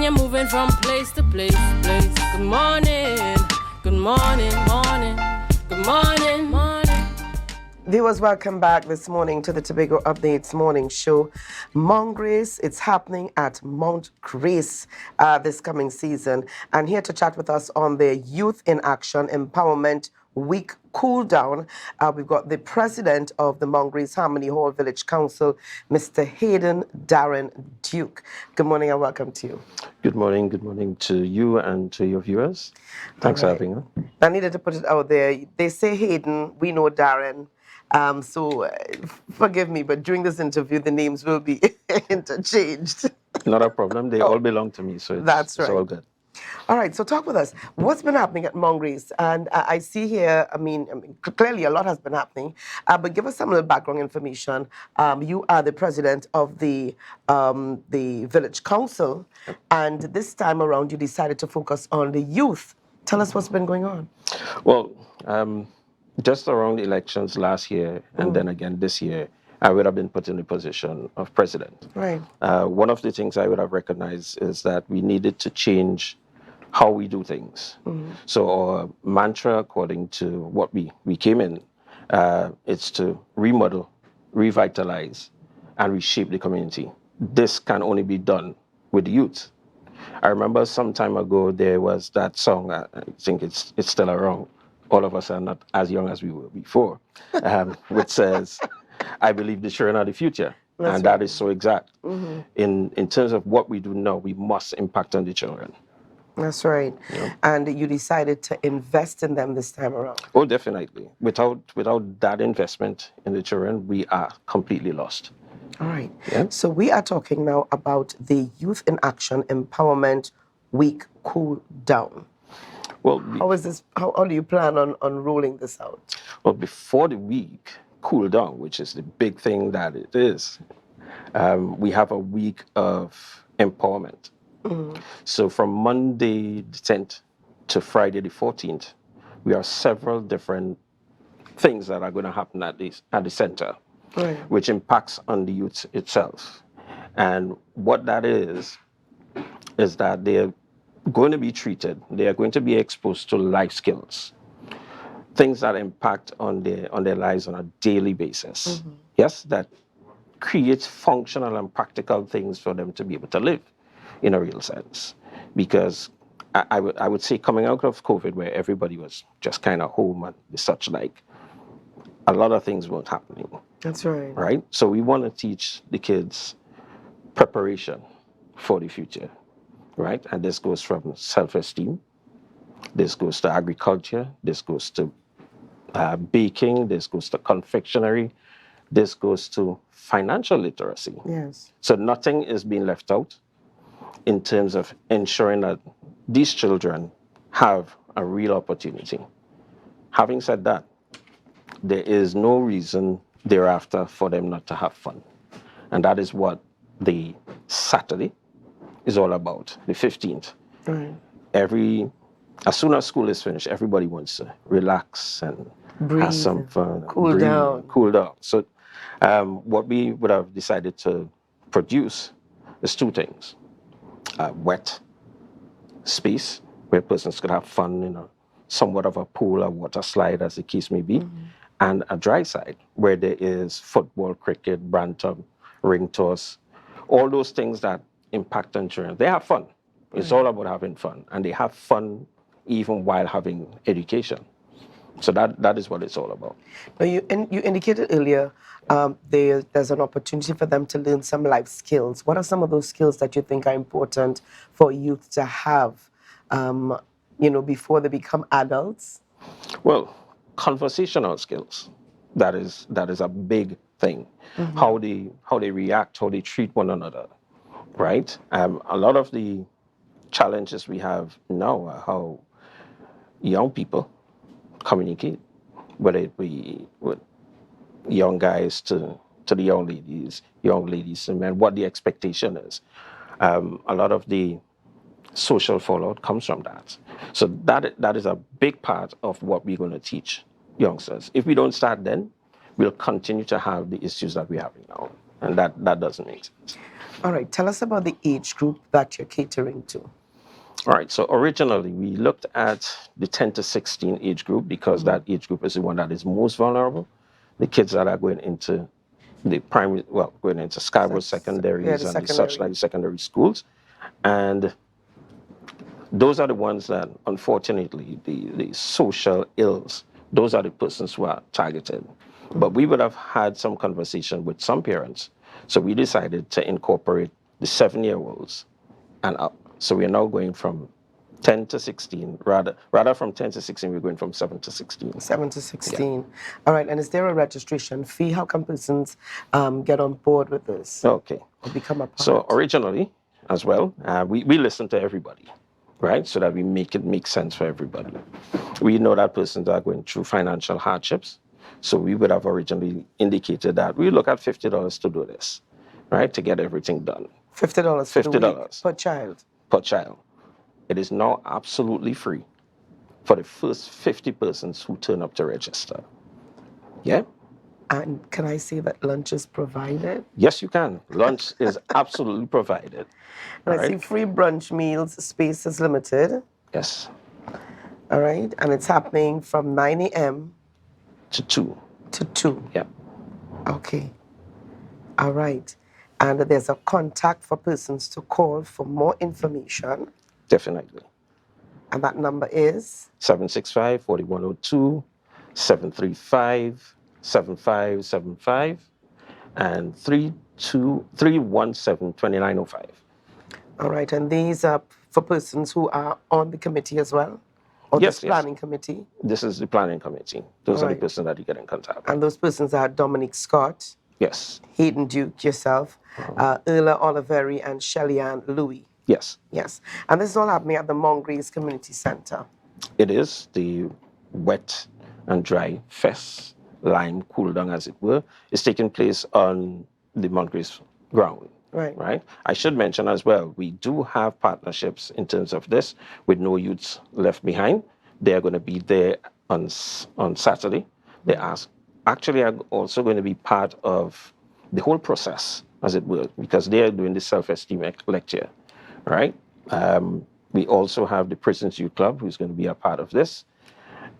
you're moving from place to place, place. Good morning, good morning, morning, good morning, morning. Viewers, welcome back this morning to the Tobago Updates morning show. Mount Grace, it's happening at Mount Grace this coming season. And here to chat with us on the Youth in Action Empowerment Week cool down, we've got the president of the Mount Grace Harmony Hall Village Council, Mr. Hayden Darren Duke. Good morning and welcome to you. Good morning to you and to your viewers. Thanks for having me. I needed to put it out there. They say Hayden, we know Darren. So forgive me, but during this interview, the names will be interchanged. Not a problem. They all belong to me, so it's all good. All right, so talk with us. What's been happening at Mount Grace? And I see here, I mean, clearly a lot has been happening, but give us some little background information. You are the president of the Village Council, and this time around you decided to focus on the youth. Tell us what's been going on. Well, just around the elections last year and then again this year, I would have been put in the position of president. Right. One of the things I would have recognized is that we needed to change how we do things. So our mantra, according to what we came in, it's to remodel, revitalize, and reshape the community. This can only be done with the youth. I remember some time ago there was that song, I think it's still around. All of us are not as young as we were before, which says, I believe the children are the future. That's right. That is so exact. In terms of what we do now, we must impact on the children. That's right. Yeah. And you decided to invest in them this time around. Oh, definitely. Without that investment in the children, we are completely lost. All right. Yeah. So we are talking now about the Youth in Action Empowerment Week cool down. Well, how is this? How do you plan on rolling this out? Well, before the week cool down, which is the big thing that it is, we have a week of empowerment. So from Monday the 10th to Friday the 14th, we have several different things that are going to happen at the center, which impacts on the youth itself. And what that is that they're going to be treated, they are going to be exposed to life skills, things that impact on their lives on a daily basis. Yes, that creates functional and practical things for them to be able to live in a real sense. Because I would say coming out of COVID, where everybody was just kind of home and such like, a lot of things weren't happening. That's right. Right? So we want to teach the kids preparation for the future. Right? And this goes from self-esteem, this goes to agriculture, this goes to baking, this goes to confectionery, this goes to financial literacy. Yes. So nothing is being left out in terms of ensuring that these children have a real opportunity. Having said that, there is no reason thereafter for them not to have fun. And that is what the Saturday is all about, the 15th. Right. As soon as school is finished, everybody wants to relax and breathe, have some fun. Cool down. So what we would have decided to produce is two things. Wet space where persons could have fun in somewhat of a pool or water slide, as the case may be, and a dry side where there is football, cricket, bantam, ring toss, all those things that impact on children. They have fun. It's all about having fun, and they have fun even while having education. So that is what it's all about. Now you indicated earlier there's an opportunity for them to learn some life skills. What are some of those skills that you think are important for youth to have, before they become adults? Well, conversational skills. That is a big thing. How they react, how they treat one another, right? A lot of the challenges we have now are how young people communicate, whether it be with young guys to the young ladies to men, what the expectation is. A lot of the social fallout comes from that. So that is a big part of what we're going to teach youngsters. If we don't start then, we'll continue to have the issues that we're having now. And that doesn't make sense. All right, tell us about the age group that you're catering to. All right, so originally we looked at the 10 to 16 age group because that age group is the one that is most vulnerable. The kids that are going into the primary, well, going into Scarborough secondaries the and the such secondary. like secondary schools. And those are the ones that, unfortunately, the social ills, those are the persons who are targeted. But we would have had some conversation with some parents. So we decided to incorporate the 7-year-olds and up. So we're now going from 10 to 16, rather from 10 to 16, we're going from 7 to 16. 7 to 16. All right, and is there a registration fee? How can persons get on board with this Okay. or become a part? So originally, as well, we listen to everybody, right? So that we make it make sense for everybody. We know that persons are going through financial hardships. So we would have originally indicated that we look at $50 to do this, right? To get everything done. $50 for the week $50 per child. per child. It is now absolutely free for the first 50 persons who turn up to register. Yeah? And can I say that lunch is provided? Yes, you can. Lunch is absolutely provided. And All I see right? free brunch meals, space is limited. Yes. All right, and it's happening from 9 a.m. To 2. to 2. Yeah. Okay. All right. And there's a contact for persons to call for more information. Definitely. And that number is 765-4102, 735-7575, and 317-2905. all right. And these are for persons who are on the committee as well, or Yes, this yes. planning committee. This is the planning committee. Those are the Right. persons that you get in contact with. And those persons are Dominic Scott, Yes. Hayden Duke, yourself, Erla Oliveri, and Shelley-Ann Louis. Yes. Yes. And this is all happening at the Mongrace Community Center. It is the wet and dry fest, lime cool down as it were, is taking place on the Mongrace ground. Right. Right. I should mention as well, we do have partnerships in terms of this with No Youths Left Behind. They are going to be there on Saturday. They actually are also going to be part of the whole process, as it were, because they are doing the self-esteem lecture. Right. We also have the Prisons Youth Club, who's going to be a part of this.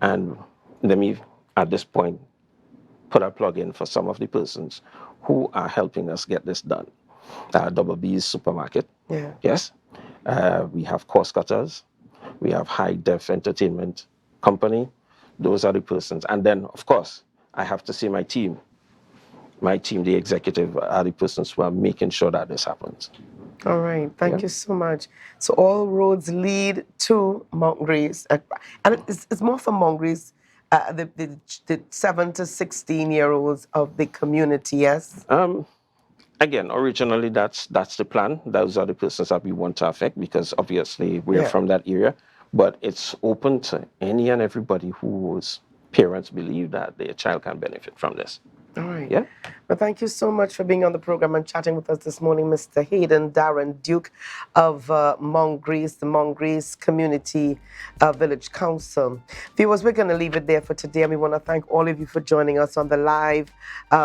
And let me, at this point, put a plug in for some of the persons who are helping us get this done. Double B's Supermarket. Yeah. Yes. We have Cost Cutters. We have High Def Entertainment Company. Those are the persons. And then, of course, I have to say my team. My team, the executive, are the persons who are making sure that this happens. All right. Thank you so much. So all roads lead to Mount Grace. And it's more for Mount Grace, the 7 to 16-year-olds of the community, yes? Again, originally, that's the plan. Those are the persons that we want to affect because obviously we're from that area. But it's open to any and everybody whose parents believe that their child can benefit from this. All right. Yeah. Well, thank you so much for being on the program and chatting with us this morning, Mr. Hayden Darren Duke of Mount Grace, the Mount Grace Community Village Council. Viewers, we're going to leave it there for today, and we want to thank all of you for joining us on the live,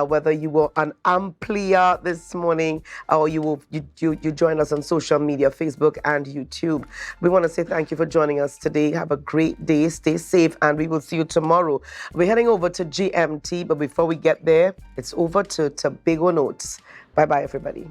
whether you were on Amplia this morning or you joined us on social media, Facebook and YouTube. We want to say thank you for joining us today. Have a great day. Stay safe, and we will see you tomorrow. We're heading over to GMT, but before we get there, it's over to Tobago Notes. Bye-bye, everybody.